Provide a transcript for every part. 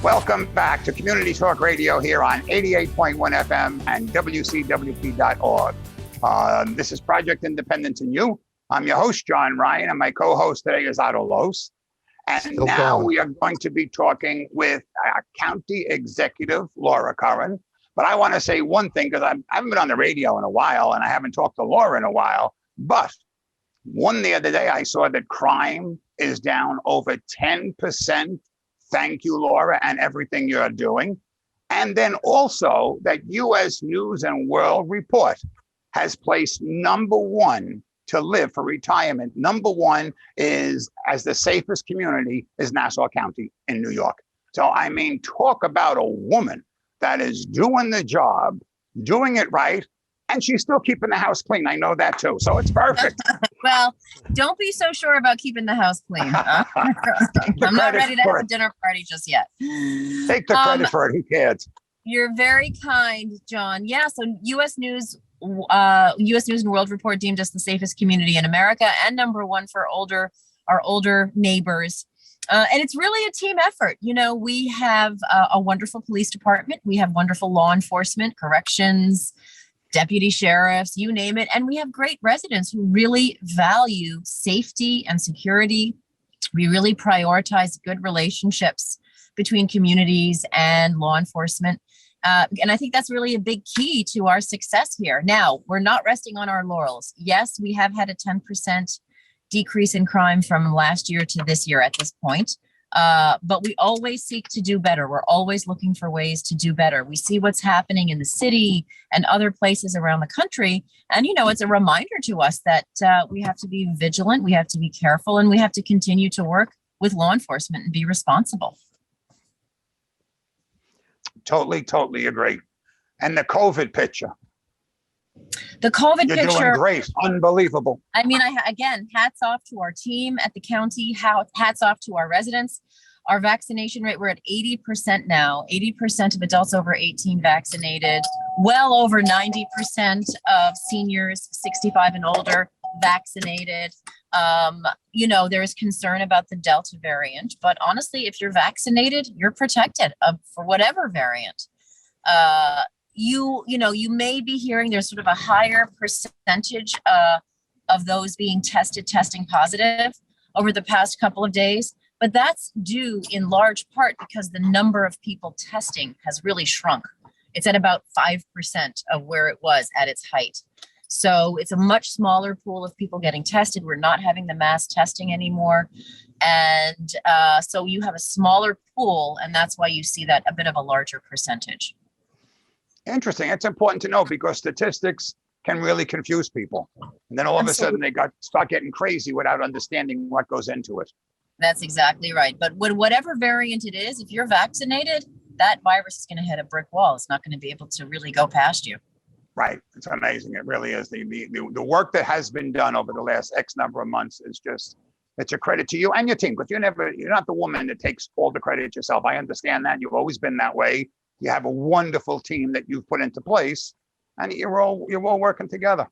Welcome back to Community Talk Radio here on 88.1 FM and WCWP.org. This is Project Independence and You. I'm your host, John Ryan, and my co-host today is Otto. And now we are going to be talking with our county executive, Laura Curran. But I want to say one thing, because I haven't been on the radio in a while, and I haven't talked to Laura in a while. But the other day, I saw that crime is down over 10%. Thank you, Laura, and everything you're doing. And then also that U.S. News and World Report has placed number one to live for retirement. Number one is, as the safest community, is Nassau County in New York. So, I mean, talk about a woman that is doing the job, doing it right, and she's still keeping the house clean. I know that too. So it's perfect. Well, don't be so sure about keeping the house clean. Huh? I'm not ready to have a dinner party just yet. Take the credit for it. Who cares? You're very kind, John. Yeah. So U.S. News and World Report deemed us the safest community in America and number one for our older neighbors. And it's really a team effort. You know, we have a wonderful police department. We have wonderful law enforcement, corrections, deputy sheriffs, you name it. And we have great residents who really value safety and security. We really prioritize good relationships between communities and law enforcement. And I think that's really a big key to our success here. Now, we're not resting on our laurels. Yes, we have had a 10% decrease in crime from last year to this year at this point. But we always seek to do better. We're always looking for ways to do better. We see what's happening in the city and other places around the country. And, you know, it's a reminder to us that we have to be vigilant, we have to be careful, and we have to continue to work with law enforcement and be responsible. Totally agree. And the COVID picture. The COVID You're picture. Doing great. Unbelievable. I mean, again, hats off to our team at the county, hats off to our residents. Our vaccination rate, we're at 80% now, 80% of adults over 18 vaccinated, well over 90% of seniors 65 and older vaccinated. You know, there's concern about the Delta variant, but honestly, if you're vaccinated, you're protected for whatever variant. You know, you may be hearing there's sort of a higher percentage of those being testing positive over the past couple of days, but that's due in large part because the number of people testing has really shrunk. It's at about 5% of where it was at its height. So it's a much smaller pool of people getting tested. We're not having the mass testing anymore. And so you have a smaller pool, and that's why you see that a bit of a larger percentage. Interesting. It's important to know because statistics can really confuse people. And then all of a sudden they start getting crazy without understanding what goes into it. That's exactly right. But whatever variant it is, if you're vaccinated, that virus is going to hit a brick wall. It's not going to be able to really go past you. Right. It's amazing. It really is. The work that has been done over the last X number of months is just, it's a credit to you and your team, because you're not the woman that takes all the credit yourself. I understand that. You've always been that way. You have a wonderful team that you've put into place, and you're all working together.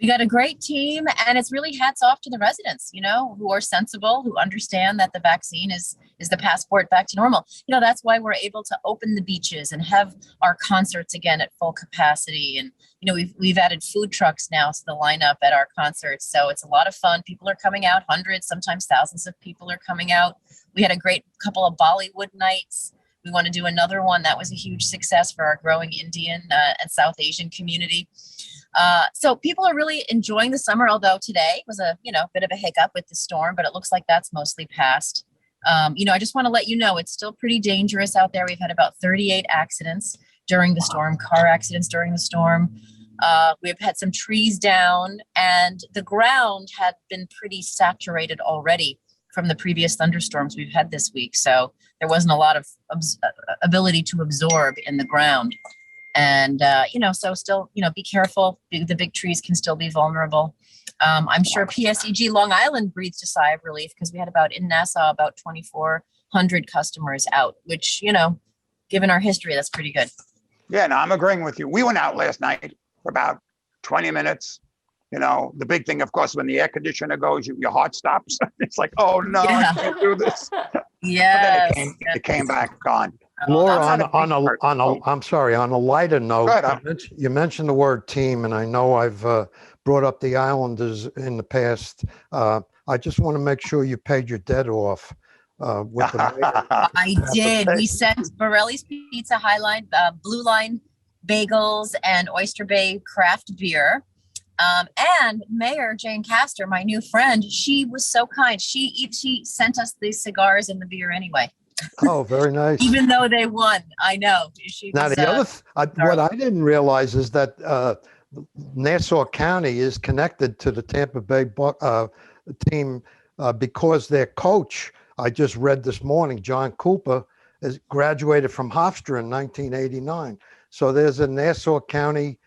We got a great team, and it's really hats off to the residents, you know, who are sensible, who understand that the vaccine is the passport back to normal. You know, that's why we're able to open the beaches and have our concerts again at full capacity. And, you know, we've added food trucks now to the lineup at our concerts. So it's a lot of fun. People are coming out, hundreds, sometimes thousands of people are coming out. We had a great couple of Bollywood nights. We want to do another one. That was a huge success for our growing Indian and South Asian community. So people are really enjoying the summer, although today was a bit of a hiccup with the storm, but it looks like that's mostly passed. I just want to let you know it's still pretty dangerous out there. We've had about 38 accidents during the storm, car accidents during the storm. We've had some trees down, and the ground had been pretty saturated already from the previous thunderstorms we've had this week. So there wasn't a lot of ability to absorb in the ground. And, so still, be careful. The big trees can still be vulnerable. I'm sure PSEG Long Island breathed a sigh of relief because we had in Nassau, about 2,400 customers out, which, given our history, that's pretty good. Yeah, no, I'm agreeing with you. We went out last night for about 20 minutes. The big thing, of course, when the air conditioner goes, your heart stops. It's like, oh no, yeah. I can't do this. Yes. It came back on. Laura, I'm not a beach person. I'm sorry, on a lighter note, Go ahead. you mentioned the word team, and I know I've brought up the Islanders in the past. I just want to make sure you paid your debt off with the mayor. I did. We sent Borelli's Pizza Highline, Blue Line bagels, and Oyster Bay craft beer. And Mayor Jane Castor, my new friend, she was so kind. She sent us the cigars and the beer anyway. Oh, very nice. Even though they won, I know. Now, the what I didn't realize is that Nassau County is connected to the Tampa Bay team because their coach, I just read this morning, John Cooper, has graduated from Hofstra in 1989. So there's a Nassau County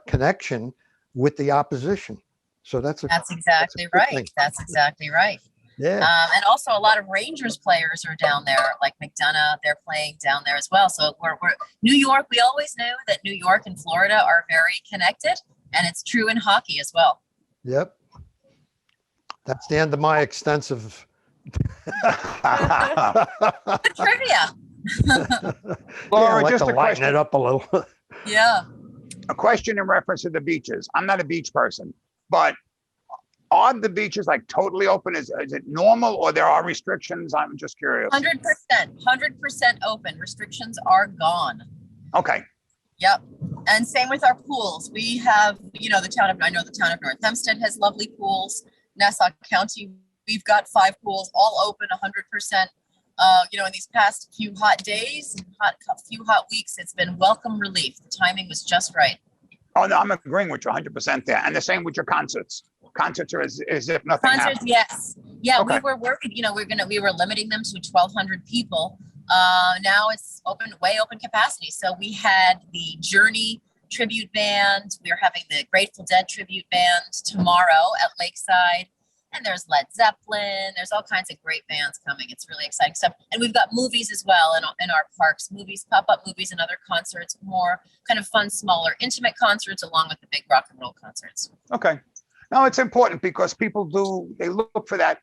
connection with the opposition. So that's exactly right. That's exactly right. Yeah. And also a lot of Rangers players are down there, like McDonough, they're playing down there as well. So we're New York. We always knew that New York and Florida are very connected, and it's true in hockey as well. Yep. That's the end of my extensive Good trivia. Laura, I'd like just to a lighten question. it up a little. Yeah. A question in reference to the beaches. I'm not a beach person, but are the beaches like totally open? Is it normal, or there are restrictions? I'm just curious. 100% open. Restrictions are gone. Okay. Yep. And same with our pools. We have, I know the town of North Hempstead has lovely pools. Nassau County, we've got 5 pools, all open 100%. In these past few hot days, few hot weeks, it's been welcome relief. The timing was just right. Oh, no, I'm agreeing with you 100% there. And the same with your concerts. Concerts are as if nothing happened. Yes. Yeah, Okay. we were working, we were limiting them to 1,200 people. Now it's way open capacity. So we had the Journey tribute band. We're having the Grateful Dead tribute band tomorrow at Lakeside. And there's Led Zeppelin. There's all kinds of great bands coming. It's really exciting stuff. And we've got movies as well in our parks, pop-up movies and other concerts, more kind of fun, smaller, intimate concerts along with the big rock and roll concerts. Okay. Now it's important because people they look for that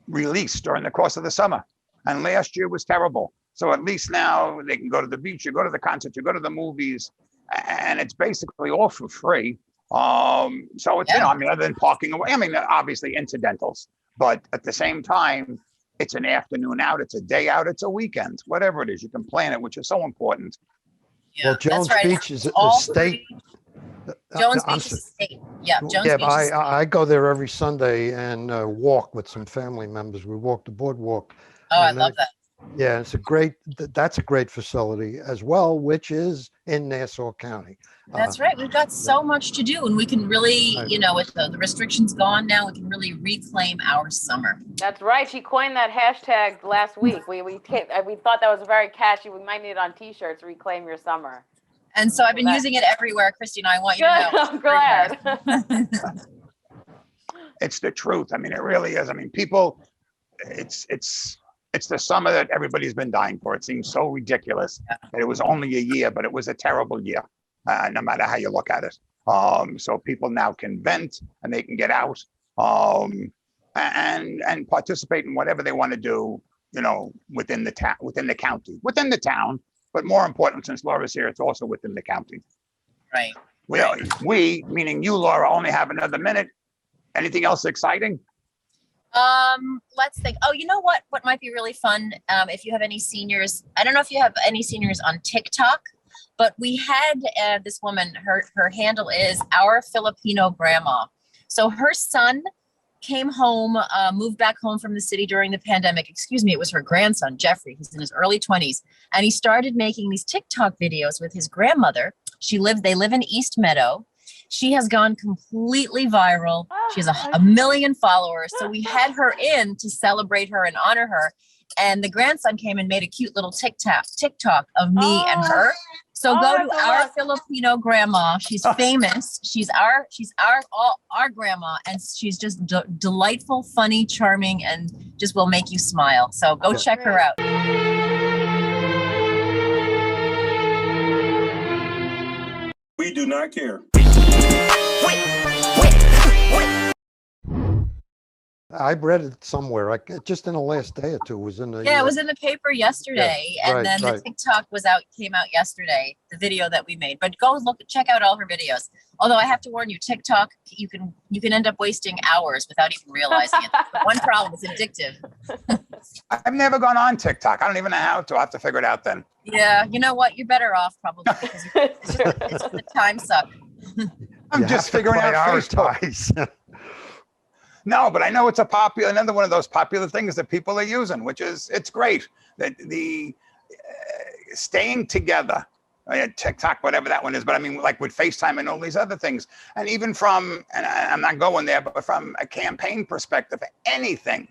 release during the course of the summer. And last year was terrible. So at least now they can go to the beach, you go to the concert, you go to the movies, and it's basically all for free. So it's, other than parking away, obviously incidentals, but at the same time, it's an afternoon out, it's a day out, it's a weekend, whatever it is, you can plan it, which is so important. Yeah, Well, Jones Beach is a state. Jones Beach is a state. Yeah, Jones Beach. I go there every Sunday and walk with some family members. We walk the boardwalk. Oh, I love that. Yeah, that's a great facility as well, which is in Nassau County. That's right. We've got so much to do, and we can really, with the restrictions gone now, we can really reclaim our summer. That's right. She coined that hashtag last week. We thought that was very catchy. We might need it on T-shirts. Reclaim your summer. And so I've been using it everywhere, Kristina. I want you to know. I'm glad. It's the truth. It really is. People, it's the summer that everybody's been dying for. It seems so ridiculous that it was only a year, but it was a terrible year, no matter how you look at it. So people now can vent and they can get out and participate in whatever they want to do, within the county, within the town. But more important, since Laura's here, it's also within the county. Right. We, meaning you, Laura, only have another minute. Anything else exciting? Let's think. Oh, you know what might be really fun, if you have any seniors, I don't know if you have any seniors on TikTok, but we had this woman, her handle is Our Filipino Grandma. So her son came home, moved back home from the city during the pandemic. It was her grandson, Jeffrey. He's in his early 20s. And he started making these TikTok videos with his grandmother. They live in East Meadow. She has gone completely viral. She has a million followers. So we had her in to celebrate her and honor her. And the grandson came and made a cute little TikTok of me and her. So go to Our Filipino Grandma. She's famous. She's our grandma, and she's just delightful, funny, charming, and just will make you smile. So go check her out. We do not care. I read it somewhere. Just in the last day or two, it was in the. Yeah, it was in the paper yesterday, Yeah, and then the TikTok came out yesterday, the video that we made. But go check out all her videos. Although I have to warn you, TikTok, you can end up wasting hours without even realizing it. The one problem, it's addictive. I've never gone on TikTok. I don't even know how to. I have to figure it out then. Yeah, you know what? You're better off probably because it's just a time suck. I'm just figuring out Facebook. No, but I know it's another one of those popular things that people are using, which is, it's great that the staying together, TikTok, whatever that one is, but I mean, like with FaceTime and all these other things. And even from, and I'm not going there, but from a campaign perspective, anything,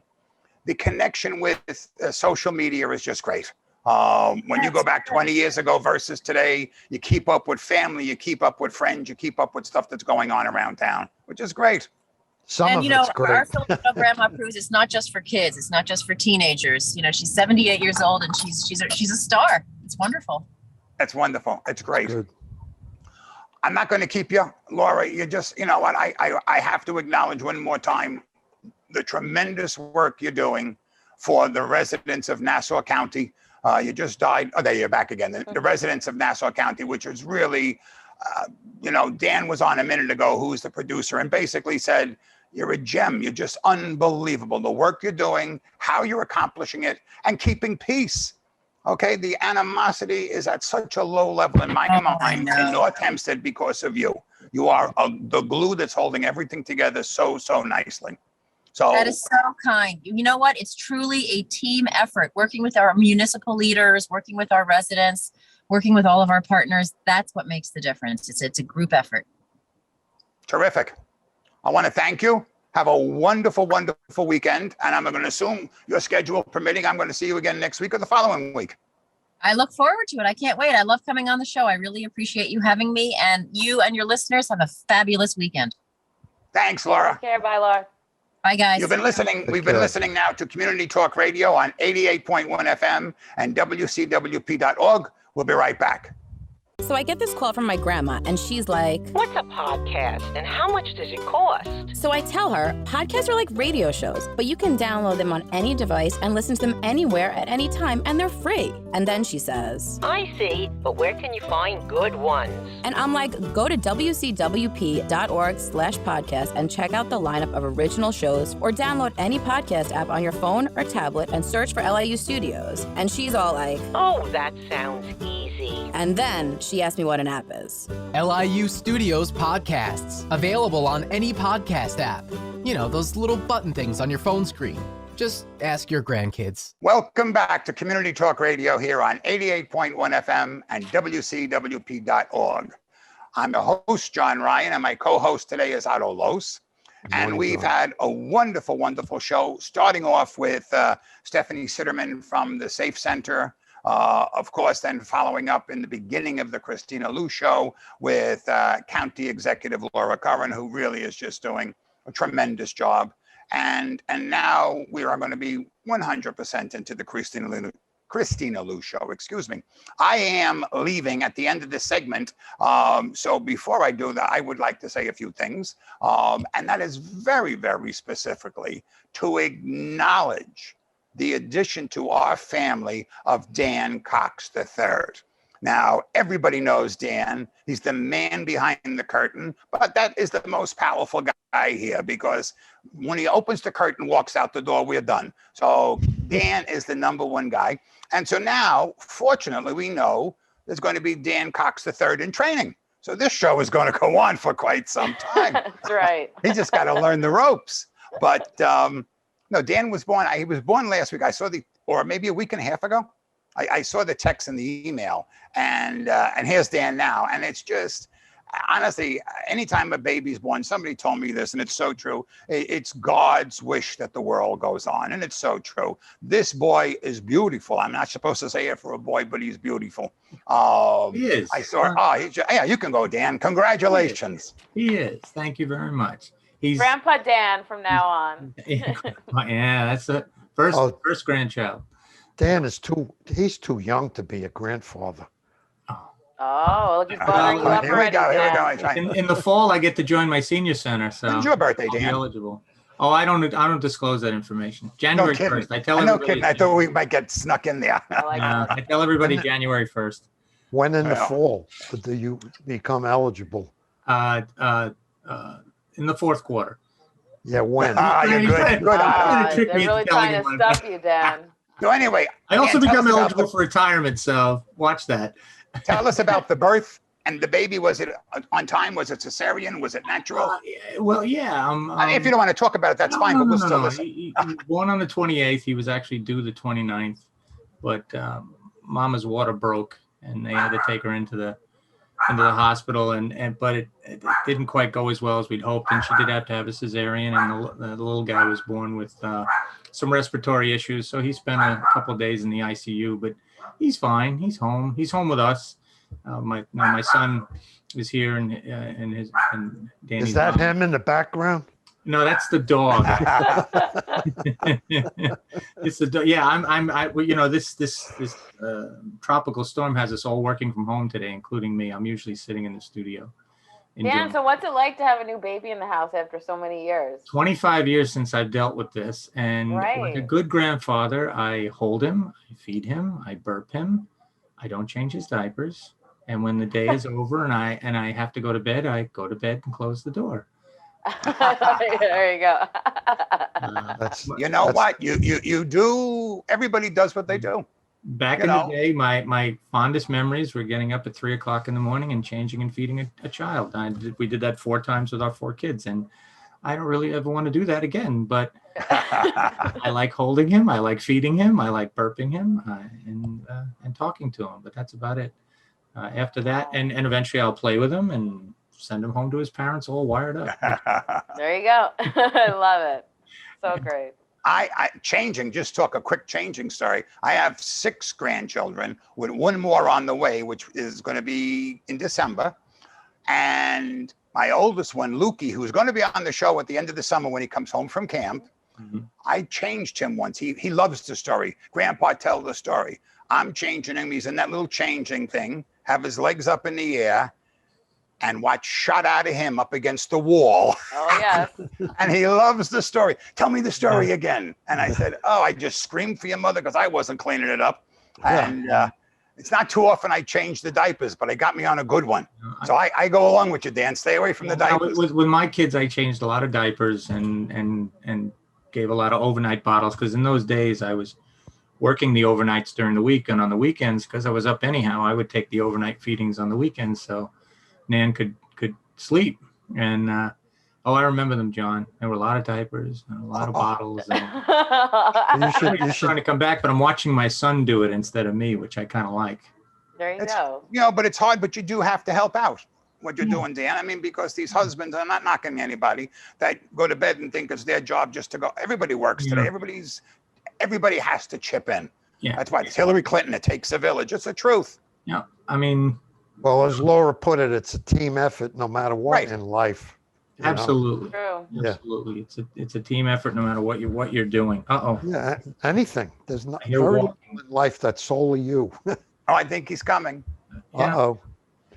the connection with social media is just great. When you go back 20 years ago versus today, you keep up with family, you keep up with friends, you keep up with stuff that's going on around town, which is great. And you know, our Filipino grandma proves it's not just for kids, it's not just for teenagers. You know, she's 78 years old and she's a star. It's wonderful. It's wonderful. It's great. I'm not going to keep you, Laura. You just, you know what? I have to acknowledge one more time the tremendous work you're doing for the residents of Nassau County. You just died. Oh, there you're back again. The residents of Nassau County, which is really, you know, Dan was on a minute ago, who's the producer, and basically said, you're a gem. You're just unbelievable. The work you're doing, how you're accomplishing it, and keeping peace. Okay, the animosity is at such a low level in my mind in North Hempstead because of you. You are the glue that's holding everything together so nicely. So that is so kind. You know what? It's truly a team effort, working with our municipal leaders, working with our residents, working with all of our partners. That's what makes the difference. It's a group effort. Terrific. I want to thank you. Have a wonderful, wonderful weekend. And I'm going to assume your schedule permitting, I'm going to see you again next week or the following week. I look forward to it. I can't wait. I love coming on the show. I really appreciate you having me, and you and your listeners have a fabulous weekend. Thanks, Laura. Take care. Bye, Laura. Bye, guys. You've been listening. We've been listening now to Community Talk Radio on 88.1 FM and WCWP.org. We'll be right back. So I get this call from my grandma, and she's like, "What's a podcast and how much does it cost?" So I tell her, podcasts are like radio shows, but you can download them on any device and listen to them anywhere at any time, and they're free. And then she says, "I see, but where can you find good ones?" And I'm like, go to wcwp.org/podcast and check out the lineup of original shows, or download any podcast app on your phone or tablet and search for LIU Studios. And she's all like, "Oh, that sounds easy." And then she asked me what an app is. LIU Studios podcasts, available on any podcast app. You know, those little button things on your phone screen. Just ask your grandkids. Welcome back to Community Talk Radio here on 88.1 FM and WCWP.org. I'm the host, John Ryan, and my co-host today is Otto. And we've had a wonderful, wonderful show, starting off with Stephanie Sitterman from the Safe Center. Of course, then following up in the beginning of the Kristina Lou show with County Executive Laura Curran, who really is just doing a tremendous job. And now we are going to be 100% into the Kristina Lou show, excuse me. I am leaving at the end of this segment. So before I do that, I would like to say a few things. And that is very, very specifically to acknowledge the addition to our family of Dan Cox III. Now, everybody knows Dan. He's the man behind the curtain, but that is the most powerful guy here, because when he opens the curtain, walks out the door, we're done. So Dan is the number one guy. And so now, fortunately, we know there's going to be Dan Cox III in training. So this show is going to go on for quite some time. That's right. He just got to learn the ropes. But no, Dan was born, he was born last week. I saw or maybe a week and a half ago. I saw the text and the email, and here's Dan now. And it's just, honestly, anytime a baby's born, somebody told me this, and it's so true. It's God's wish that the world goes on, and it's so true. This boy is beautiful. I'm not supposed to say it for a boy, but he's beautiful. He is. I saw, yeah, you can go, Dan. Congratulations. He is. Thank you very much. He's Grandpa Dan from now on. Yeah, that's it. First grandchild. Dan he's too young to be a grandfather. Oh, look, he's buttering you up Here we already. go. In the fall, I get to join my senior center. So when's your birthday, I'll be Dan? eligible. Oh, I don't disclose that information. January kidding. 1st. I tell No everybody. kidding. I thought we might get snuck in there. I tell everybody January 1st. When in the Well. fall do you become eligible? In the fourth quarter. Yeah, when? You're good. Good. Ah, They're trick me really into trying telling to him I'm- stuff you, Dan. So anyway, I also Dan, tell become us about eligible for retirement, so watch that. Tell us about the birth and the baby. Was it on time? Was it cesarean? Was it natural? Well, yeah. If you don't want to talk about it, that's fine. But we'll still listen. He was born on the 28th. He was actually due the 29th, but Mama's water broke, and they had to take her into the hospital, but it didn't quite go as well as we'd hoped, and she did have to have a cesarean, and the little guy was born with some respiratory issues, so he spent a couple of days in the ICU, but he's fine. He's home. He's home with us. My son is here, and Danny's Is that mom. him in the background? No, that's the dog. It's the dog. Yeah, this tropical storm has us all working from home today, including me. I'm usually sitting in the studio. Dan, so what's it like to have a new baby in the house after so many years? 25 years since I've dealt with this, and like a good grandfather, I hold him, I feed him, I burp him, I don't change his diapers, and when the day is over and I have to go to bed, I go to bed and close the door. There you go. You know what? You do. Everybody does what they do. Back in the day, my fondest memories were getting up at 3 o'clock in the morning and changing and feeding a child. We did that 4 times with our 4 kids, and I don't really ever want to do that again. But I like holding him, I like feeding him, I like burping him, and talking to him. But that's about it. After that, and eventually I'll play with him and send him home to his parents, all wired up. There you go. I love it. So great. I just talk a quick changing story. I have 6 grandchildren with 1 more on the way, which is going to be in December. And my oldest one, Lukey, who's going to be on the show at the end of the summer when he comes home from camp. Mm-hmm. I changed him once. He loves the story. Grandpa, tell the story. I'm changing him. He's in that little changing thing, have his legs up in the air, and watch shot out of him up against the wall. Oh, yes. And he loves the story. Tell me the story again. And I said, I just screamed for your mother because I wasn't cleaning it up. And it's not too often I change the diapers, but it got me on a good one. So I go along with you, Dan. Stay away from the diapers. With my kids, I changed a lot of diapers and gave a lot of overnight bottles, because in those days I was working the overnights during the week, and on the weekends, because I was up anyhow, I would take the overnight feedings on the weekends. So Nan could sleep, and I remember them, John. There were a lot of diapers and a lot of bottles. And you should trying to come back, but I'm watching my son do it instead of me, which I kind of like. There you go. But it's hard, but you do have to help out what you're doing, Dan. I mean, because these husbands, I'm not knocking anybody that go to bed and think it's their job just to go. Everybody works today. Everybody has to chip in. Yeah, that's why it's Hillary Clinton. It takes a village. It's the truth. Yeah, I mean. Well, as Laura put it, it's a team effort no matter what in life. Absolutely. True. Absolutely. It's a team effort no matter what you're doing. Yeah, anything. There's not very little in life that's solely you. I think he's coming. Uh-oh.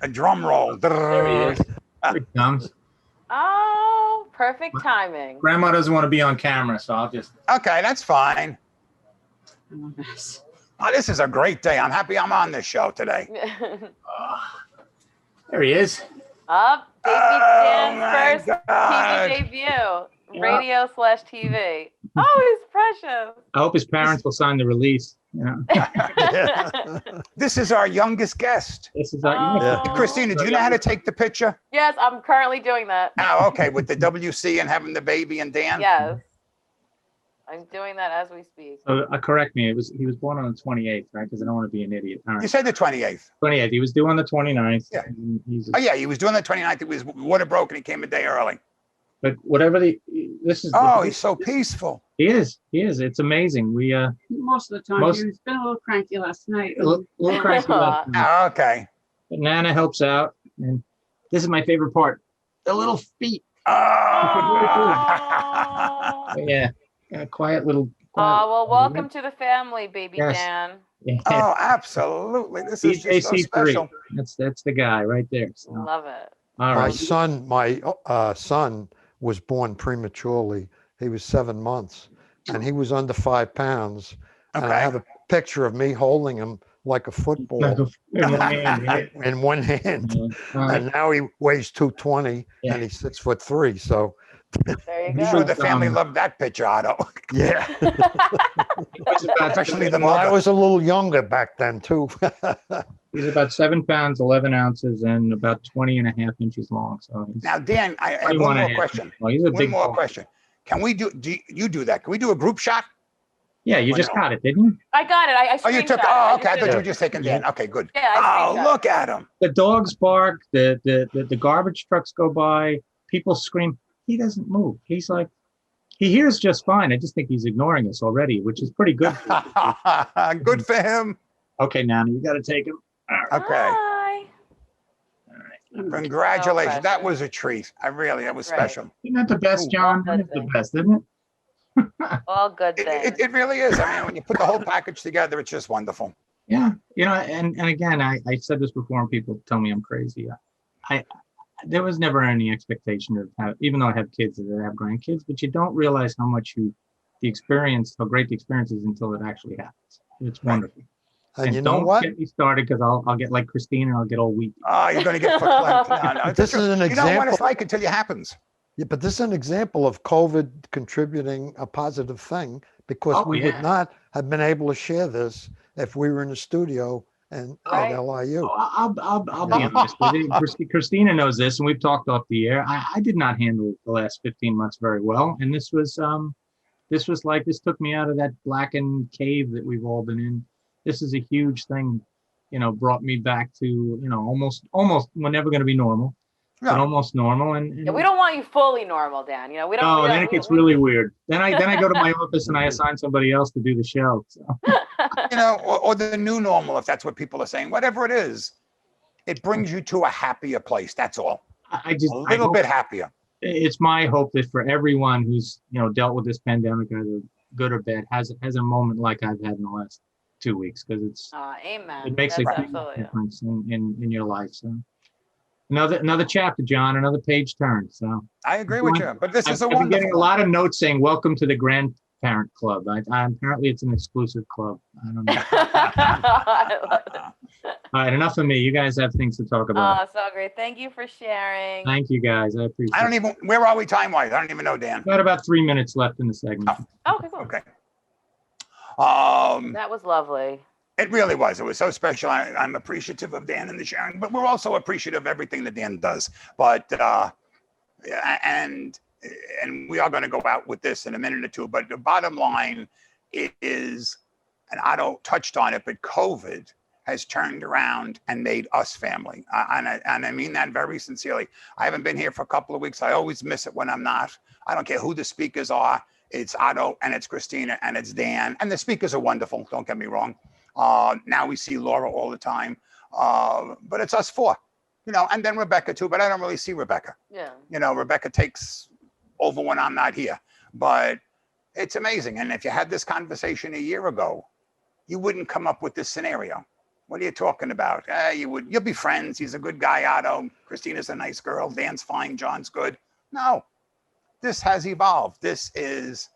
A drum roll. There he is. Here he comes. Oh, perfect timing. Grandma doesn't want to be on camera, so I'll just. Okay, that's fine. This is a great day. I'm happy I'm on this show today. There he is. Up, baby Dan's first TV debut, radio/TV. Oh, he's precious. I hope his parents will sign the release. This is our youngest guest. This is our Kristina, do you know how to take the picture? Yes, I'm currently doing that. Oh, okay, with the WC and having the baby and Dan? Yes. I'm doing that as we speak. So correct me. He was born on the 28th, right? Because I don't want to be an idiot. All right. You said the 28th. 28th. He was due on the 29th. Yeah. He was doing the 29th. It was water broke and he came a day early. But whatever this is. He's so peaceful. He is. It's amazing. We most of the time he's been a little cranky last night. A little cranky last night. Oh, okay. But Nana helps out, and this is my favorite part: the little feet. Yeah. Quiet little. Well, welcome to the family, baby Dan. Yeah. Oh, absolutely. This is just so special. That's the guy right there. So. Love it. All right. My son was born prematurely. he was 7 months, and he was under 5 pounds. And I Okay. have a picture of me holding him like a football In one hand, right? in one hand. Right. And now he weighs 220 Yeah. and he's 6'3". So There you I'm sure go. the family loved that picture, Otto. yeah. Especially the Well, I mother. was a little younger back then too. He's about 7 pounds, 11 ounces, and about 20 and a half inches long. So he's Now, Dan, I have 21 one and a more half question. inches long. He's a One big more boy. question. Can we do you do that? Can we do a group shot? Yeah, you Or just no? got it, didn't you? I got it. I Oh, you took. screenshot it. Oh, okay. I just thought you did were just taking Dan. Okay, good. Yeah, I Oh, screenshot look at him. The dogs bark, the garbage trucks go by, people scream. He doesn't move. He's like, he hears just fine. I just think he's ignoring us already, which is pretty good. Good for him. Okay, Nana, you got to take him. Okay. Hi. Congratulations. No That pressure. was a treat. I really, that was That's right. special. Isn't that the best, Ooh. John? That is the best, isn't it? All good things. It really is. I mean, when you put the whole package together, it's just wonderful. Yeah, and again, I said this before, and people tell me I'm crazy. There was never any expectation of even though I have kids that have grandkids, but you don't realize how much how great the experience is until it actually happens. It's wonderful. And you know don't what? get me started because I'll get like Kristina, I'll get all weak. Oh, you're going to get verklempt. No, This is an you know what example. it's like until it happens. Yeah, but this is an example of COVID contributing a positive thing, because Oh, we yeah. would not have been able to share this if we were in the studio and Right. at LIU. I'll be honest with you. Kristina knows this, and we've talked off the air. I did not handle the last 15 months very well, and this took me out of that blackened cave that we've all been in. This is a huge thing, brought me back to, almost, we're never going to be normal, but almost normal. And Yeah, we don't want you fully normal, Dan. We don't. no, then it gets really weird. Then I go to my office and I assign somebody else to do the show. So. Or the new normal, if that's what people are saying, whatever it is, it brings you to a happier place. That's all. I A little bit happier. It's my hope that for everyone who's dealt with this pandemic, either good or bad, has a moment like I've had in the last 2 weeks, because amen. it makes That's a huge absolutely. difference in your life. So another chapter, John, another page turned. So I agree with you, but this is a I've been wonderful getting a lot of notes saying welcome to the grandparent club. Apparently it's an exclusive club. I don't know. I love it. All right, enough of me. You guys have things to talk about. So great. Thank you for sharing. Thank you, guys. I appreciate it. where are we time-wise? I don't even know, Dan. Got about 3 minutes left in the segment. Okay, cool. Okay. That was lovely. It really was. It was so special. I'm appreciative of Dan and the sharing, but we're also appreciative of everything that Dan does. But and we are going to go out with this in a minute or two. But the bottom line is, and Otto touched on it, but COVID has turned around and made us family. And I mean that very sincerely. I haven't been here for a couple of weeks. I always miss it when I'm not. I don't care who the speakers are. It's Otto and it's Kristina and it's Dan. And the speakers are wonderful. Don't get me wrong. Now we see Laura all the time. But it's us four, and then Rebecca too. But I don't really see Rebecca. Yeah. Rebecca takes over when I'm not here. But it's amazing. And if you had this conversation a year ago, you wouldn't come up with this scenario. What are you talking about? You'll be friends. He's a good guy, Otto. Christina's a nice girl. Dan's fine. John's good. No, this has evolved. This is,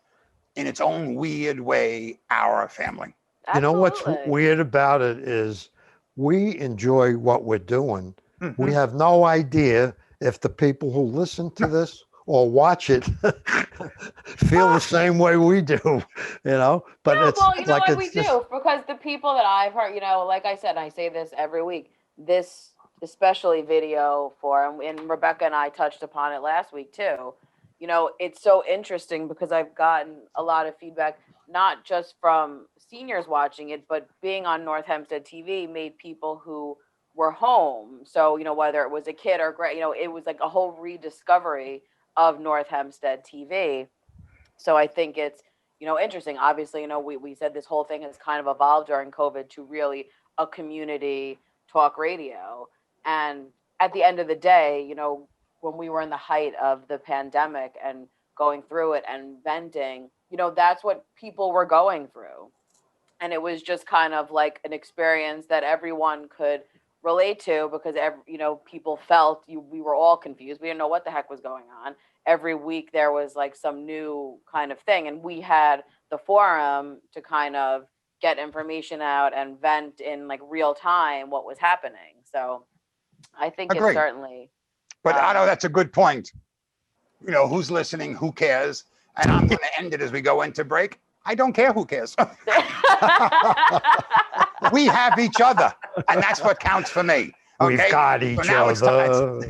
in its own weird way, our family. You know what's Absolutely. weird about it is we enjoy what we're doing. Mhm. We have no idea if the people who listen to this or watch it feel the same way we do, but Yeah, it's well, like what it's we just, do, because the people that I've heard, like I said, I say this every week, this especially video and Rebecca and I touched upon it last week too. It's so interesting because I've gotten a lot of feedback, not just from seniors watching it, but being on North Hempstead TV made people who were home. So, whether it was a kid or, it was like a whole rediscovery of North Hempstead TV. So I think it's, interesting. Obviously, we said this whole thing has kind of evolved during COVID to really a community talk radio. And at the end of the day, when we were in the height of the pandemic and going through it and venting, that's what people were going through. And it was just kind of like an experience that everyone could relate to because, people felt we were all confused. We didn't know what the heck was going on. every week there was like some new kind of thing, and we had the forum to kind of get information out and vent in like real time what was happening. So I think it's Agreed. certainly. But Otto, that's a good point. You know, who's listening, who cares? And I'm going to end it as we go into break. I don't care who cares. We have each other, and that's what counts for me. We've Okay? got So each now other.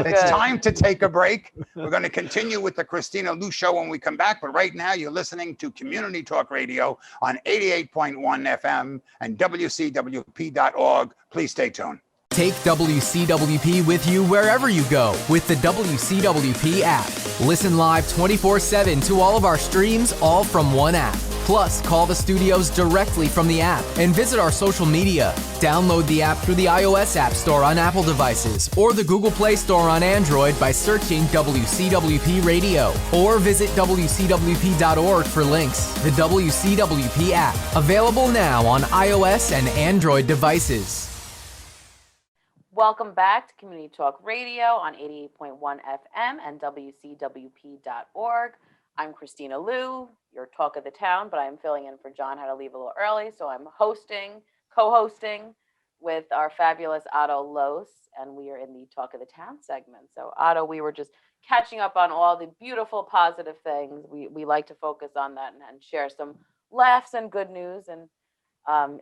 it's time to take a break. We're going to continue with the Kristina Lu Show when we come back. But right now, you're listening to Community Talk Radio on 88.1 FM and WCWP.org. Please stay tuned. Take WCWP with you wherever you go with the WCWP app. Listen live 24/7 to all of our streams, all from one app. Plus, call the studios directly from the app and visit our social media. Download the app through the iOS App Store on Apple devices or the Google Play Store on Android by searching WCWP Radio, or visit WCWP.org for links. The WCWP app, available now on iOS and Android devices. Welcome back to Community Talk Radio on 88.1 FM and WCWP.org. I'm Kristina Lu, your talk of the town, but I'm filling in for John, had to leave a little early, so I'm co-hosting with our fabulous Otto Los, and we are in the talk of the town segment. So Otto, we were just catching up on all the beautiful, positive things. We like to focus on that and share some laughs and good news and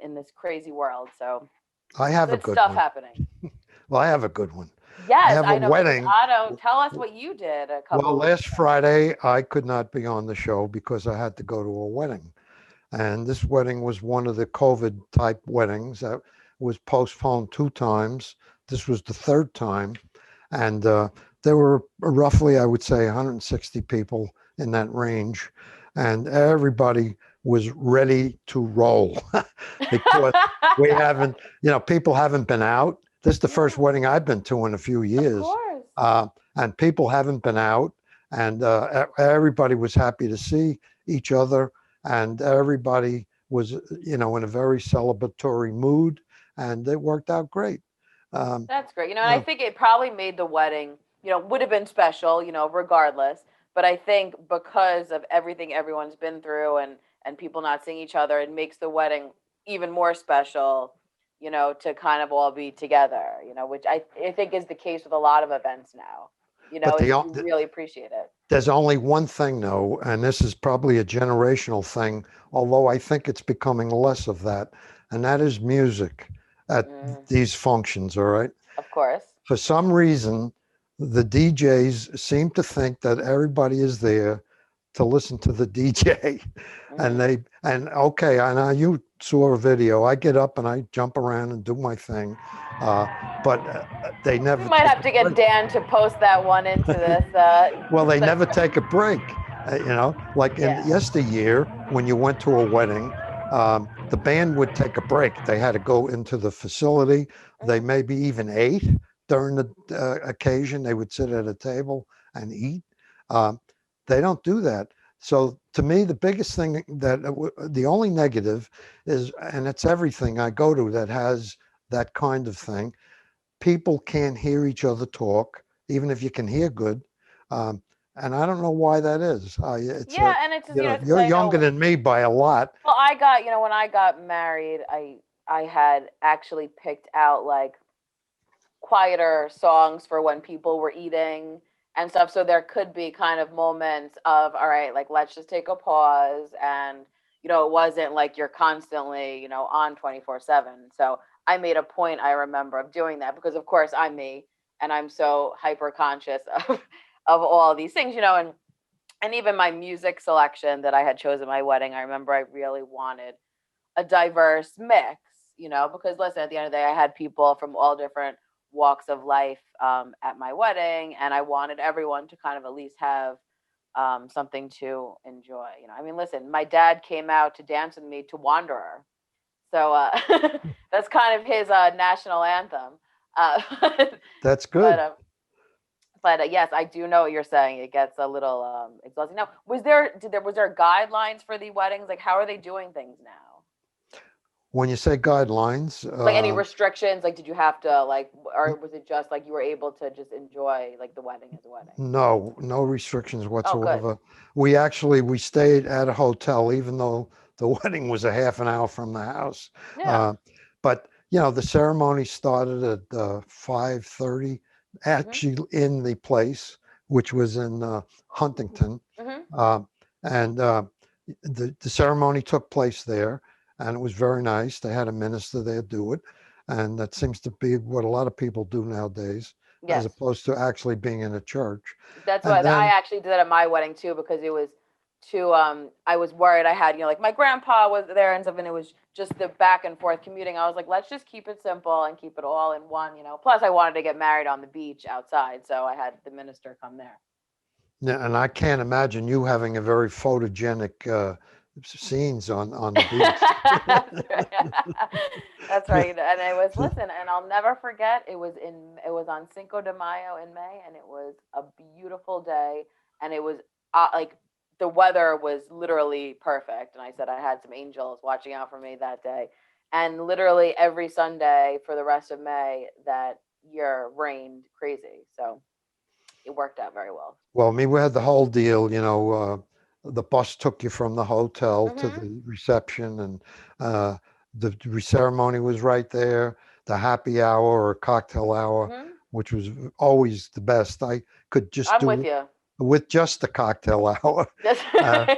in this crazy world. So I have a good stuff one. happening. Well, I have a good one. Yes, I have a wedding. Otto, tell us what you did a couple Well, of last Friday, I could not be on the show because I had to go to a wedding. And this wedding was one of the COVID type weddings that was postponed 2 times. This was the 3rd time. And there were roughly, I would say, 160 people in that range. And everybody was ready to roll because we haven't, people haven't been out. This is the first wedding I've been to in a few years. And people haven't been out, and everybody was happy to see each other, and everybody was, in a very celebratory mood, and it worked out great. That's great. And I think it probably made the wedding, would have been special, regardless. But I think because of everything everyone's been through and people not seeing each other, it makes the wedding even more special, to kind of all be together, which I think is the case with a lot of events now. You really appreciate it. There's only one thing, though, and this is probably a generational thing, although I think it's becoming less of that, and that is music at these functions, all right? Of course. For some reason, the DJs seem to think that everybody is there to listen to the DJ. And okay, I know you saw a video. I get up and I jump around and do my thing. But they never. We might have to get Dan to post that one into this. Well, they never take a break. Like in yesteryear, when you went to a wedding, the band would take a break. They had to go into the facility. They maybe even ate during the occasion. They would sit at a table and eat. They don't do that. So to me, the biggest thing the only negative is, and it's everything I go to that has that kind of thing, people can't hear each other talk, even if you can hear good. And I don't know why that is. And it's, you're younger than me by a lot. Well, I got, when I got married, I had actually picked out like quieter songs for when people were eating and stuff. So there could be kind of moments of, all right, like, let's just take a pause. And, it wasn't like you're constantly, on 24/7. So I made a point, I remember, of doing that because, of course, I'm me and I'm so hyper conscious of all these things, and even my music selection that I had chosen my wedding. I remember I really wanted a diverse mix, because listen, at the end of the day, I had people from all different walks of life at my wedding, and I wanted everyone to kind of at least have something to enjoy. Listen, my dad came out to dance with me to Wanderer, so that's kind of his national anthem. That's good. But yes, I do know what you're saying. It gets a little exhausting. Now, was there guidelines for the weddings? Like, how are they doing things now? When you say guidelines, Like any restrictions, like did you have to like, or was it just like you were able to just enjoy like the wedding as a wedding? no restrictions Oh, good. whatsoever. We stayed at a hotel, even though the wedding was a half an hour from the house. Yeah. But the ceremony started at 5:30, actually in the place, which was in Huntington, Mm-hmm. and the ceremony took place there, and it was very nice. They had a minister there do it, and that seems to be what a lot of people do nowadays, as Yes. opposed to actually being in a church. That's And what I then, actually did at my wedding too, because it was too I was worried. I had, like my grandpa was there and stuff, and it was just the back and forth commuting. I was like, let's just keep it simple and keep it all in one, Plus I wanted to get married on the beach outside, so I had the minister come there. yeah, and I can't imagine you having a very photogenic scenes on the beach. That's right. And it was, listen, and I'll never forget, it was on Cinco de Mayo in May, and it was a beautiful day, and it was like the weather was literally perfect. And I said I had some angels watching out for me that day. And literally every Sunday for the rest of May that year rained crazy. So it worked out very well. Well, we had the whole deal, the bus took you from the hotel to Mm-hmm. the reception, and the ceremony was right there. The happy hour or cocktail hour, Mm-hmm. which was always the best. I could just I'm do with it you. with just the cocktail hour, That's right.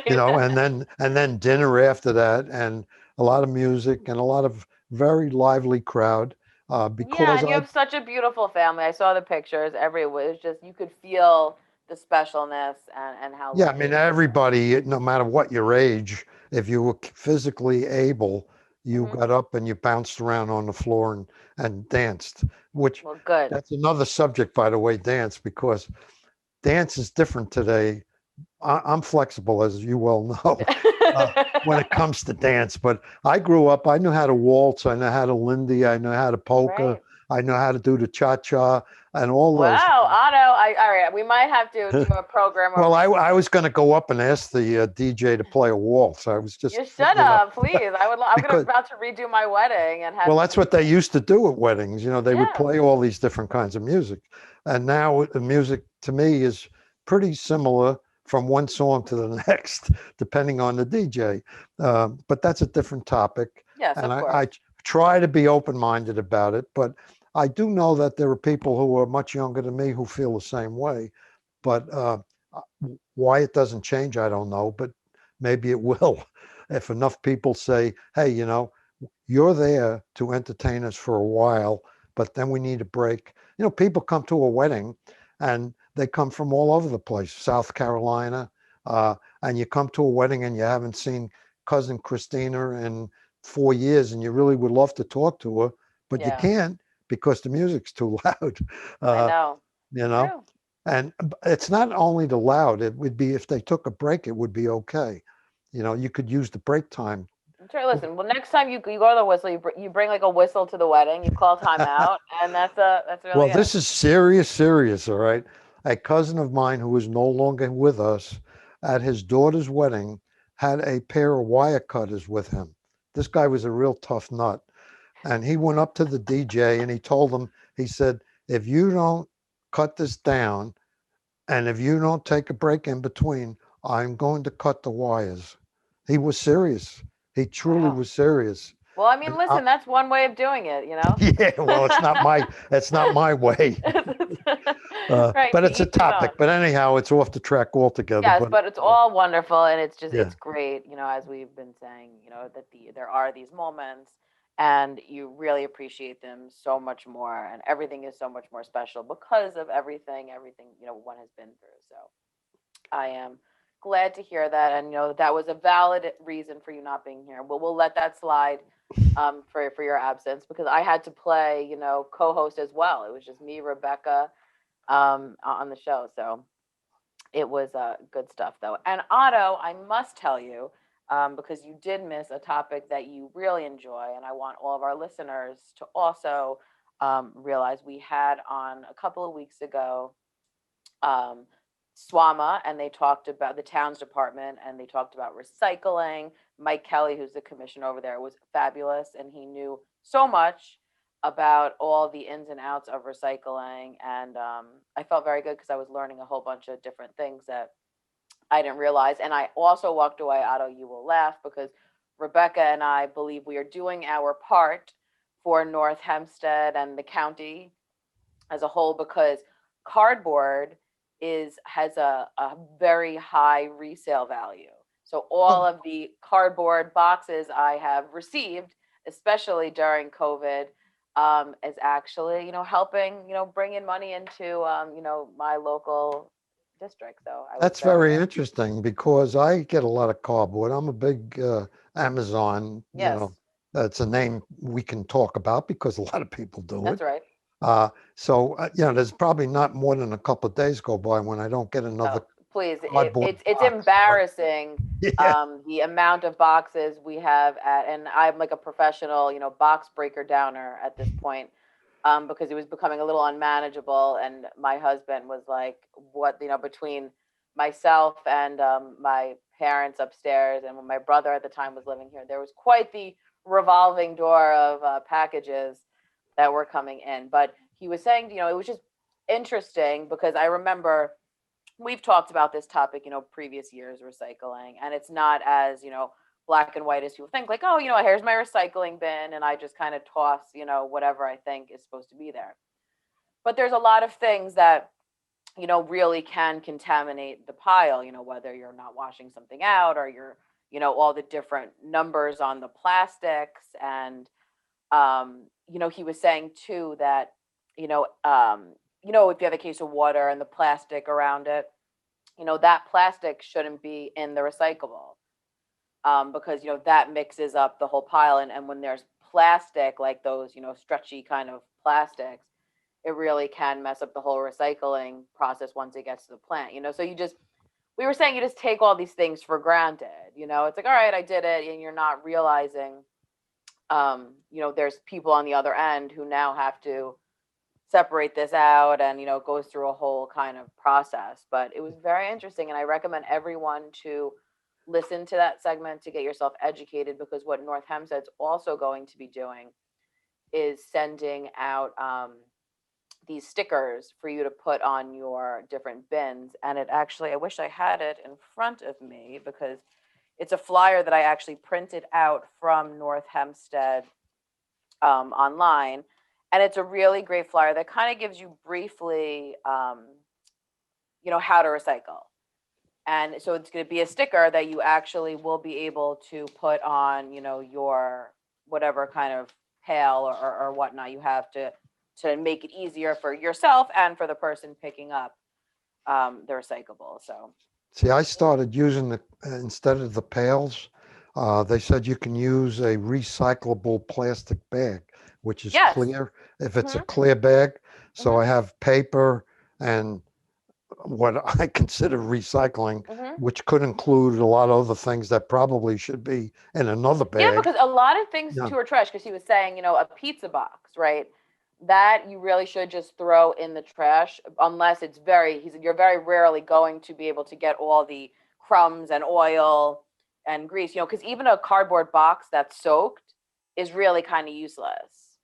and then dinner after that, and a lot of music and a lot of very lively crowd. Yeah, Because and you have such a beautiful family. I saw the pictures. It was just, you could feel the specialness and how Yeah, I lovely mean, it was. everybody, no matter what your age, if you were physically able, you Mm-hmm. got up and you bounced around on the floor and danced, which Well, good. that's another subject, by the way, dance, because dance is different today. I'm flexible, as you well know, when it comes to dance. But I grew up, I knew how to waltz, I know how to Lindy, I know how to polka, Right. I know how to do the cha-cha and all those Wow, things. Otto, all right, we might have to do a program Well, where I was going to go up and ask the DJ to play a waltz. I was you just, should have, please. I'm because, about to redo my wedding and have well, you that's what they used to do at weddings. They would Yeah. play all these different kinds of music. And now the music to me is pretty similar from one song to the next, depending on the DJ. But that's a different topic. Yes, And of I course. try to be open-minded about it. But I do know that there are people who are much younger than me who feel the same way. But why it doesn't change, I don't know. But maybe it will if enough people say, hey, you're there to entertain us for a while, but then we need a break. People come to a wedding and they come from all over the place, South Carolina, and you come to a wedding and you haven't seen cousin Kristina in 4 years, and you really would love to talk to her, but you Yeah, can't because the music's too loud. I Uh, know. you know, True. and it's not only the loud, it would be if they took a break, it would be okay. You could use the break time. I'm sure. Listen, well, next time you go to the whistle, you bring like a whistle to the wedding, you call time out, and that's really Well, it. this is serious, all right. A cousin of mine who is no longer with us, at his daughter's wedding, had a pair of wire cutters with him. This guy was a real tough nut. And he went up to the DJ and he told him, he said, if you don't cut this down and if you don't take a break in between, I'm going to cut the wires. He was serious. He truly Wow. was serious. Well, I mean, And listen, that's one way of doing it, yeah, well, it's not my way. Right, But to it's a each his own. topic. But anyhow, it's off the track altogether. Yes, but it's all wonderful, and it's just yeah, it's great, as we've been saying, that there are these moments, and you really appreciate them so much more, and everything is so much more special because of everything one has been through. So I am glad to hear that, and that was a valid reason for you not being here. But we'll let that slide for your absence, because I had to play, co-host as well. It was just me, Rebecca, on the show. So it was good stuff, though. And Otto, I must tell you, because you did miss a topic that you really enjoy, and I want all of our listeners to also realize we had on a couple of weeks ago SWAMA, and they talked about the town's department, and they talked about recycling. Mike Kelly, who's the commissioner over there, was fabulous, and he knew so much about all the ins and outs of recycling. And I felt very good because I was learning a whole bunch of different things that I didn't realize. And I also walked away, Otto, you will laugh, because Rebecca and I believe we are doing our part for North Hempstead and the county as a whole, because cardboard has a very high resale value. So all of the cardboard boxes I have received, especially during COVID, is actually, helping, bring in money into, my local district. So That's very interesting because I get a lot of cardboard. I'm a big Amazon, Yes. That's a name we can talk about because a lot of people do That's it. right. So there's probably not more than a couple of days go by when I don't get another. Please, cardboard it's box. embarrassing, Yeah. the amount of boxes we have and I'm like a professional, box breaker downer at this point, because it was becoming a little unmanageable. And my husband was like, what, between myself and my parents upstairs, and when my brother at the time was living here, there was quite the revolving door of packages that were coming in. But he was saying, it was just interesting because I remember we've talked about this topic, previous years, recycling, and it's not as, black and white as people think, like, oh, here's my recycling bin, and I just kind of toss, whatever I think is supposed to be there. But there's a lot of things that, really can contaminate the pile, whether you're not washing something out or you're, all the different numbers on the plastics. And, he was saying too that, if you have a case of water and the plastic around it, that plastic shouldn't be in the recyclable, because, that mixes up the whole pile. And when there's plastic, like those, stretchy kind of plastics, it really can mess up the whole recycling process once it gets to the plant, so we were saying you just take all these things for granted, it's like, all right, I did it. And you're not realizing, there's people on the other end who now have to separate this out, and it goes through a whole kind of process. But it was very interesting, and I recommend everyone to listen to that segment to get yourself educated, because what North Hempstead's also going to be doing is sending out these stickers for you to put on your different bins. And it actually, I wish I had it in front of me, because it's a flyer that I actually printed out from North Hempstead online. And it's a really great flyer that kind of gives you briefly, how to recycle. And so it's going to be a sticker that you actually will be able to put on, your whatever kind of pail or whatnot you have to make it easier for yourself and for the person picking up the recyclable. So. See, I started using instead of the pails, they said you can use a recyclable plastic bag, which is clear if it's a clear bag. So I have paper and what I consider recycling, which could include a lot of other things that probably should be in another bag. Yeah, because a lot of things too are trash, because he was saying, a pizza box, right? That you really should just throw in the trash, unless it's you're very rarely going to be able to get all the crumbs and oil and grease, because even a cardboard box that's soaked is really kind of useless,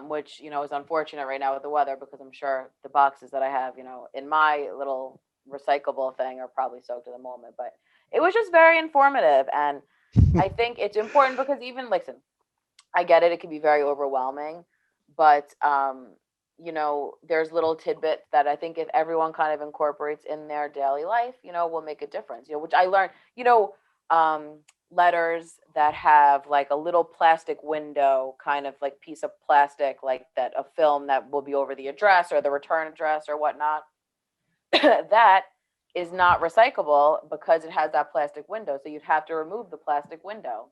which, is unfortunate right now with the weather, because I'm sure the boxes that I have, in my little recyclable thing are probably soaked at the moment. But it was just very informative. And I think it's important because even, listen, I get it. It can be very overwhelming. But, there's little tidbits that I think if everyone kind of incorporates in their daily life, will make a difference, which I learned, letters that have like a little plastic window, kind of like piece of plastic, like that, a film that will be over the address or the return address or whatnot, that is not recyclable because it has that plastic window. So you'd have to remove the plastic window.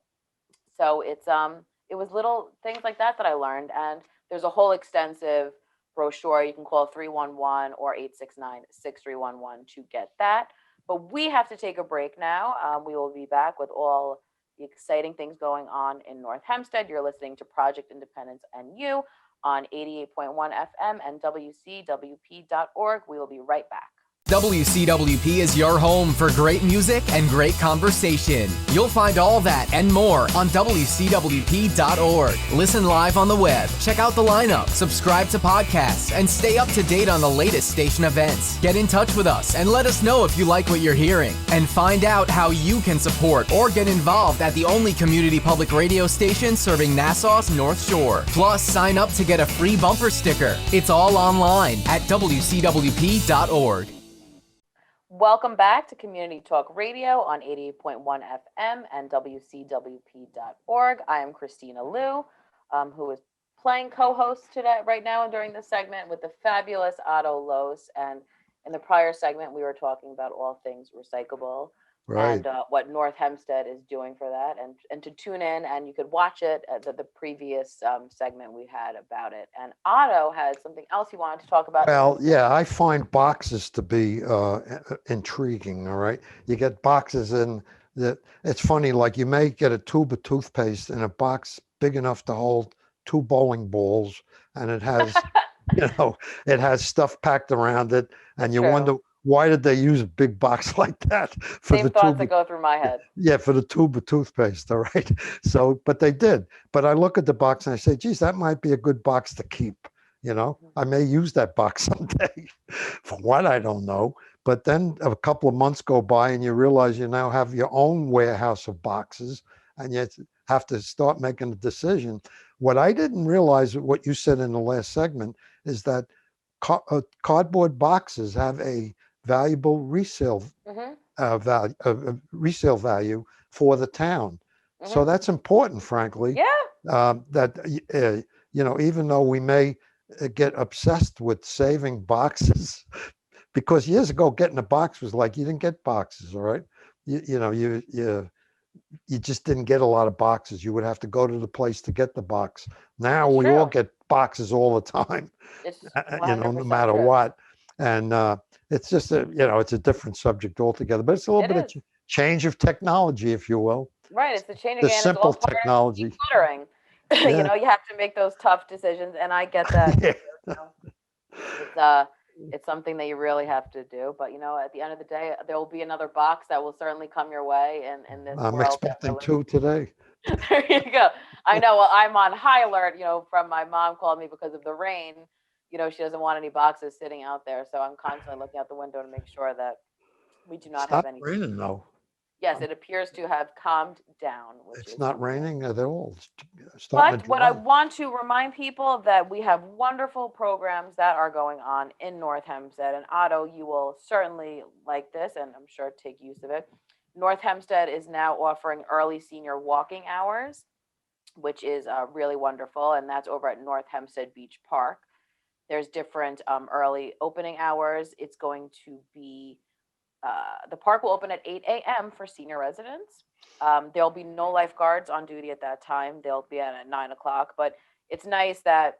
So it was little things like that I learned. And there's a whole extensive brochure. You can call 311 or 869-6311 to get that. But we have to take a break now. We will be back with all the exciting things going on in North Hempstead. You're listening to Project Independence and You on 88.1 FM and WCWP.org. We will be right back. WCWP is your home for great music and great conversation. You'll find all that and more on WCWP.org. Listen live on the web, check out the lineup, subscribe to podcasts, and stay up to date on the latest station events. Get in touch with us and let us know if you like what you're hearing. And find out how you can support or get involved at the only community public radio station serving Nassau's North Shore. Plus, sign up to get a free bumper sticker. It's all online at WCWP.org. Welcome back to Community Talk Radio on 88.1 FM and WCWP.org. I am Kristina Liu, who is playing co-host today, right now, and during this segment with the fabulous Otto Los. And in the prior segment, we were talking about all things recyclable. Right. And what North Hempstead is doing for that, and to tune in, and you could watch it at the previous segment we had about it. And Otto had something else he wanted to talk about. Well, yeah, I find boxes to be intriguing. All right, you get boxes in that. It's funny, like you may get a tube of toothpaste in a box big enough to hold 2 bowling balls, and it has, it has stuff packed around it, and you wonder, why did they use a big box like that for Same the thoughts tube? that go through my head. Yeah, for the tube of toothpaste, all right? So, but they did. But I look at the box and I say, geez, that might be a good box to keep. I may use that box someday. For what, I don't know. But then a couple of months go by and you realize you now have your own warehouse of boxes, and you have to start making a decision. What I didn't realize, what you said in the last segment, is that cardboard boxes have a valuable resale value for the town. So that's important, frankly. Yeah. That even though we may get obsessed with saving boxes, because years ago getting a box was like you didn't get boxes, all right? You just didn't get a lot of boxes. You would have to go to the place to get the box. Now we all get boxes all the time, no matter what. And it's just it's a different subject altogether, but it's a little bit of change of technology, if you will. Right, it's the change The again. simple It's all technology. Decluttering. Yeah. You have to make those tough decisions, and I get that. It's something that you really have to do. But at the end of the day, there will be another box that will certainly come your way in this world. I'm expecting 2 today. There you go. I know. Well, I'm on high alert. From my mom called me because of the rain. She doesn't want any boxes sitting out there, so I'm constantly looking out the window to make sure that we do not have any. Raining though. Yes, it appears to have calmed down. It's not raining at all. But what I want to remind people that we have wonderful programs that are going on in North Hempstead. And Otto, you will certainly like this, and I'm sure take use of it. North Hempstead is now offering early senior walking hours, which is really wonderful. And that's over at North Hempstead Beach Park. There's different early opening hours. It's going to be the park will open at 8 a.m. for senior residents. There'll be no lifeguards on duty at that time. They'll be at 9 o'clock. But it's nice that,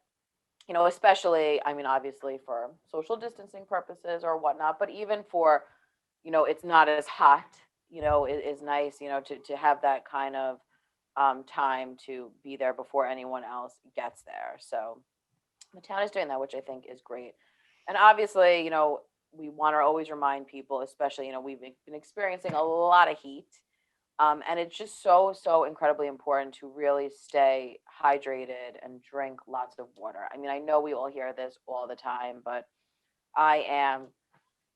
especially, obviously for social distancing purposes or whatnot, but even for, it's not as hot, it is nice, to have that kind of time to be there before anyone else gets there. So the town is doing that, which I think is great. And obviously, we want to always remind people, especially, we've been experiencing a lot of heat. And it's just so incredibly important to really stay hydrated and drink lots of water. I know we all hear this all the time, but I am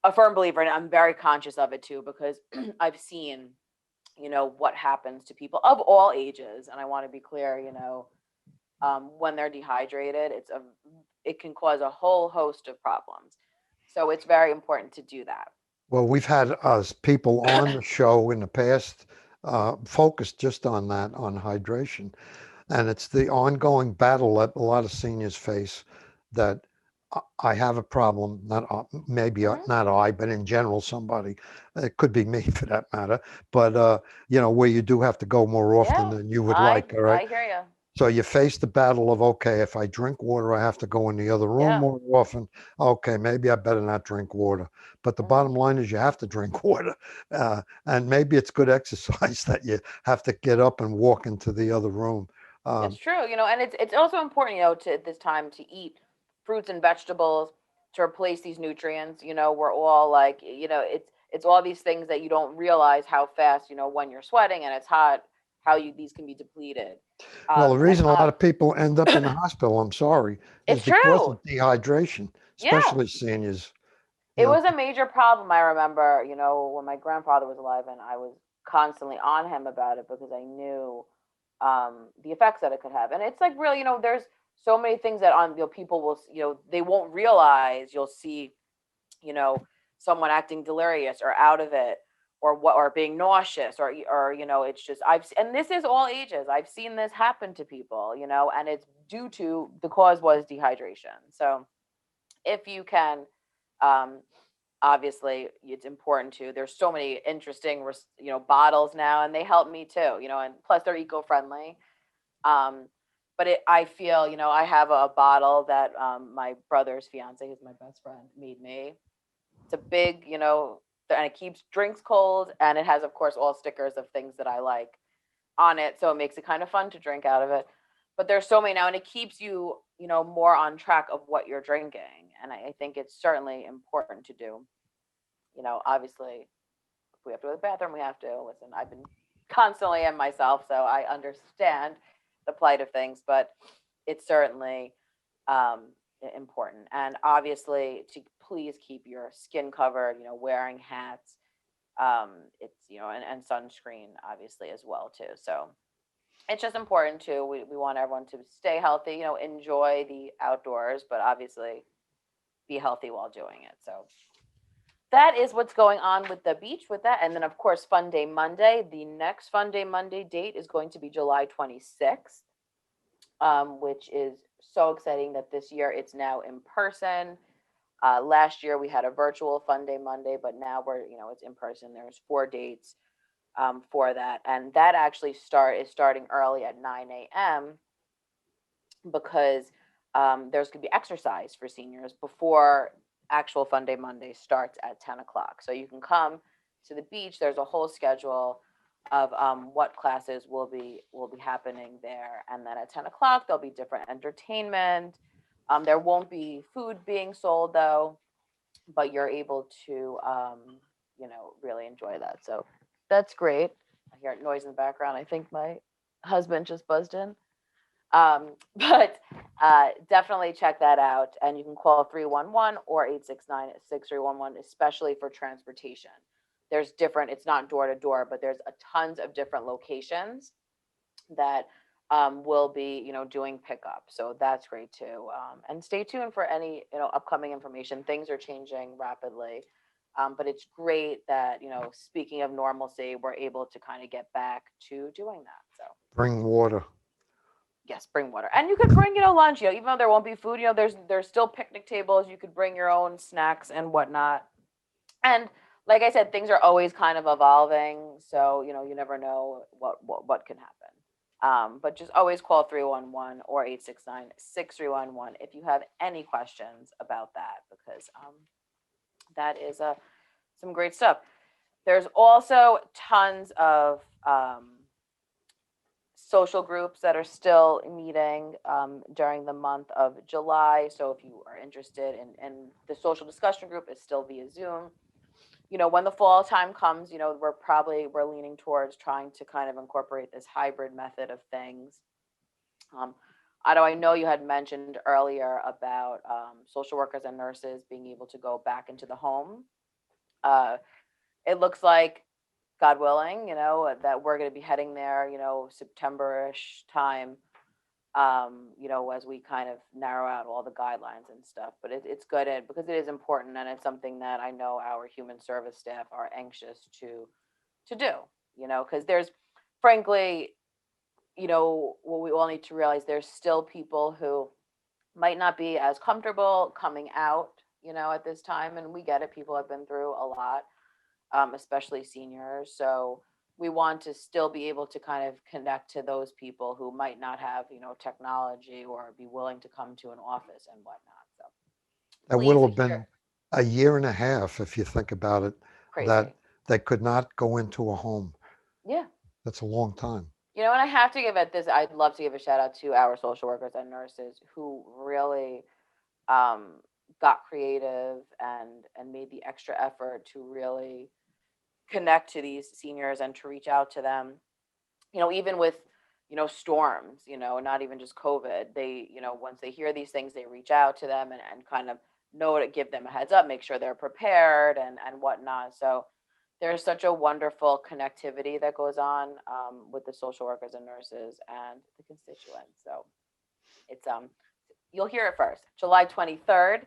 a firm believer, and I'm very conscious of it too, because I've seen, what happens to people of all ages. And I want to be clear, when they're dehydrated, it can cause a whole host of problems. So it's very important to do that. Well, we've had people on the show in the past focused just on that, on hydration. And it's the ongoing battle that a lot of seniors face, that I have a problem, not I, but in general, somebody, it could be me for that matter, but where you do have to go more often than you would like, all right? I hear you. So you face the battle of, okay, if I drink water, I have to go in the other room more often. Okay, maybe I better not drink water. But the bottom line is you have to drink water. And maybe it's good exercise that you have to get up and walk into the other room. It's true, and it's also important, to this time to eat fruits and vegetables, to replace these nutrients. We're all like, it's all these things that you don't realize how fast, when you're sweating and it's hot, how these can be depleted. Well, the reason a lot of people end up in the hospital, I'm sorry, is It's because true. of dehydration, Yeah. especially seniors. It was a major problem. I remember, when my grandfather was alive, and I was constantly on him about it because I knew the effects that it could have. And it's like really, there's so many things that people will, they won't realize. You'll see, someone acting delirious or out of it, or being nauseous, or it's just and this is all ages. I've seen this happen to people, and it's due to the cause was dehydration. So if you can, obviously it's important to. There's so many interesting, bottles now, and they help me too, and plus they're eco-friendly. But I feel, I have a bottle that my brother's fiance, who's my best friend, made me. It's a big, and it keeps drinks cold, and it has, of course, all stickers of things that I like on it, so it makes it kind of fun to drink out of it. But there's so many now, and it keeps you, more on track of what you're drinking, and I think it's certainly important to do. Obviously, if we have to go to the bathroom, we have to. Listen, I've been constantly in myself, so I understand the plight of things, but it's certainly important. And obviously, to please keep your skin covered, wearing hats, it's, and sunscreen, obviously, as well, too. So it's just important, too. We want everyone to stay healthy, enjoy the outdoors, but obviously be healthy while doing it. So that is what's going on with the beach with that. And then, of course, Fun Day Monday. The next Fun Day Monday date is going to be July 26th, which is so exciting that this year it's now in person. Last year we had a virtual Fun Day Monday, but now it's in person. There's 4 dates for that. And that actually is starting early at 9 a.m. because there's going to be exercise for seniors before actual Fun Day Monday starts at 10 o'clock. So you can come to the beach. There's a whole schedule of what classes will be happening there. And then at 10 o'clock, there'll be different entertainment. There won't be food being sold, though, but you're able to, really enjoy that. So that's great. I hear noise in the background. I think my husband just buzzed in. But definitely check that out. And you can call 311 or 869-6311, especially for transportation. There's different, it's not door to door, but there's a tons of different locations that will be, doing pickup. So that's great too. And stay tuned for any, upcoming information. Things are changing rapidly. But it's great that, speaking of normalcy, we're able to kind of get back to doing that. So Bring water. Yes, bring water. And you could bring, lunch, even though there won't be food, there's still picnic tables. You could bring your own snacks and whatnot. And like I said, things are always kind of evolving. So, you never know what can happen. But just always call 311 or 869-6311 if you have any questions about that, because that is some great stuff. There's also tons of social groups that are still meeting during the month of July. So if you are interested in the social discussion group, it's still via Zoom. When the fall time comes, we're leaning towards trying to kind of incorporate this hybrid method of things. Otto, I know you had mentioned earlier about social workers and nurses being able to go back into the home. It looks like, God willing, that we're going to be heading there, September-ish time, as we kind of narrow out all the guidelines and stuff. But it's good because it is important, and it's something that I know our human service staff are anxious to do, because there's, frankly, what we all need to realize, there's still people who might not be as comfortable coming out, at this time. And we get it. People have been through a lot. Especially seniors. So we want to still be able to kind of connect to those people who might not have, technology or be willing to come to an office and whatnot. So that would have been a year and a half, if you think about it, crazy. that they could not go into a home. Yeah. That's a long time. And I have to I'd love to give a shout out to our social workers and nurses who really got creative and made the extra effort to really connect to these seniors and to reach out to them, even with, storms, not even just COVID, they, once they hear these things, they reach out to them and kind of know to give them a heads up, make sure they're prepared and whatnot. So there's such a wonderful connectivity that goes on with the social workers and nurses and the constituents. So it's, you'll hear it first. July 23rd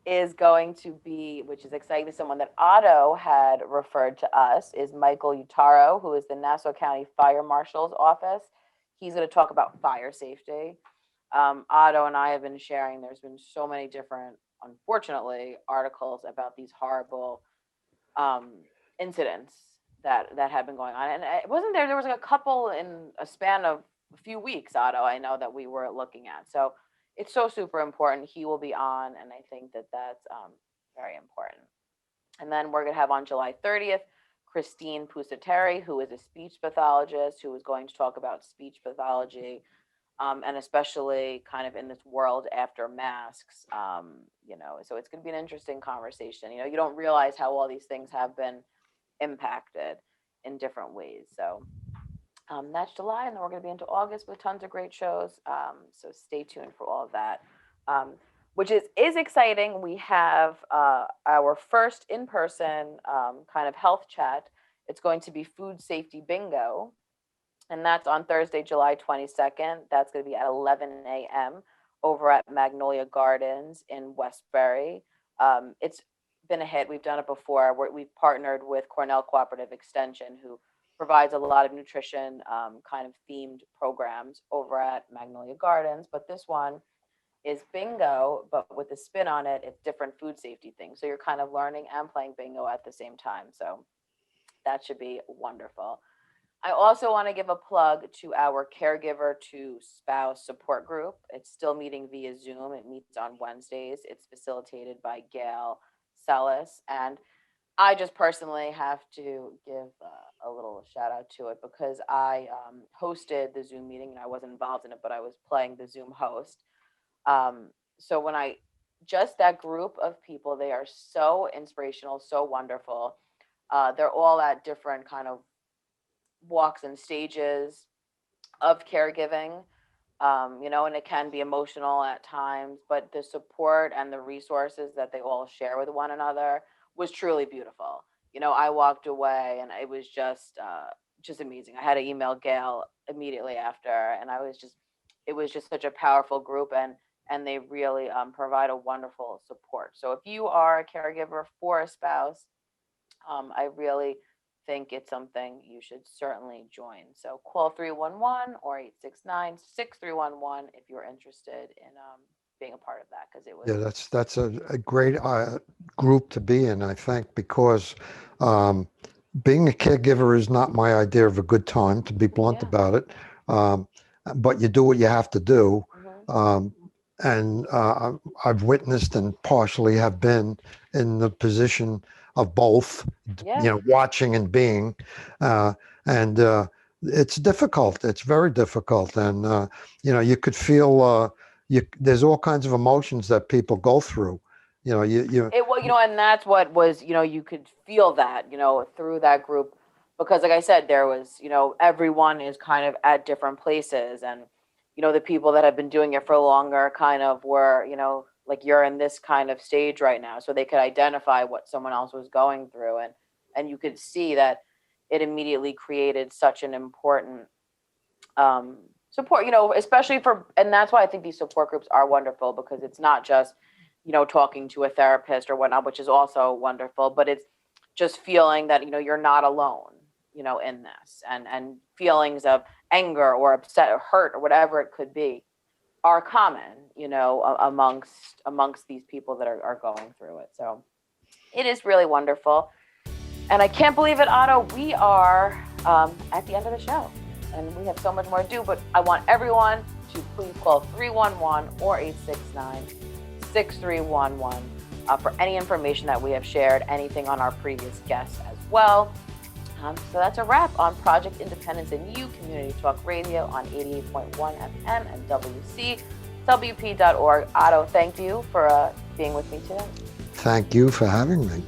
is going to be, which is exciting, someone that Otto had referred to us, is Michael Utaro, who is the Nassau County Fire Marshal's office. He's going to talk about fire safety. Otto and I have been sharing, there's been so many different, unfortunately, articles about these horrible incidents that have been going on. And it wasn't there was like a couple in a span of a few weeks, Otto, I know that we were looking at. So it's so super important. He will be on, and I think that that's very important. And then we're going to have on July 30th, Kristina Pusateri, who is a speech pathologist, who is going to talk about speech pathology, and especially kind of in this world after masks, so it's going to be an interesting conversation. You don't realize how all these things have been impacted in different ways. So that's July, and then we're going to be into August with tons of great shows. So stay tuned for all of that, which is exciting. We have our first in-person kind of health chat. It's going to be food safety bingo, and that's on Thursday, July 22nd. That's going to be at 11 a.m. over at Magnolia Gardens in Westbury. It's been a hit. We've done it before. We've partnered with Cornell Cooperative Extension, who provides a lot of nutrition kind of themed programs over at Magnolia Gardens. But this one is bingo, but with a spin on it, it's different food safety things. So you're kind of learning and playing bingo at the same time. So that should be wonderful. I also want to give a plug to our Caregiver to Spouse support group. It's still meeting via Zoom. It meets on Wednesdays. It's facilitated by Gail Sellis. And I just personally have to give a little shout out to it because I hosted the Zoom meeting, and I wasn't involved in it, but I was playing the Zoom host. So when that group of people, they are so inspirational, so wonderful. They're all at different kind of walks and stages of caregiving, and it can be emotional at times, but the support and the resources that they all share with one another was truly beautiful. I walked away and it was just amazing. I had to email Gail immediately after, and it was just such a powerful group, and they really provide a wonderful support. So if you are a caregiver for a spouse, I really think it's something you should certainly join. So call 311 or 869-6311 if you're interested in being a part of that, because it was. Yeah, that's a great group to be in, I think, because being a caregiver is not my idea of a good time, to be blunt about it. But you do what you have to do. And I've witnessed and partially have been in the position of both, watching and being, and it's difficult. It's very difficult. And, you could feel, there's all kinds of emotions that people go through, and that's what was, you could feel that, through that group, because like I said, there was, everyone is kind of at different places, and, the people that have been doing it for longer kind of were, like you're in this kind of stage right now. So they could identify what someone else was going through. And you could see that it created such an important support, especially and that's why I think these support groups are wonderful, because it's not just, talking to a therapist or whatnot, which is also wonderful, but it's just feeling that, you're not alone, in this, and feelings of anger or upset or hurt or whatever it could be are common, amongst these people that are going through it. So it is really wonderful. And I can't believe it, Otto, we are at the end of the show, and we have so much more to do, but I want everyone to please call 311 or 869-6311 for any information that we have shared, anything on our previous guests as well. So that's a wrap on Project Independence and You Community Talk Radio on 88.1 FM and WCWP.org. Otto, thank you for being with me today. Thank you for having me.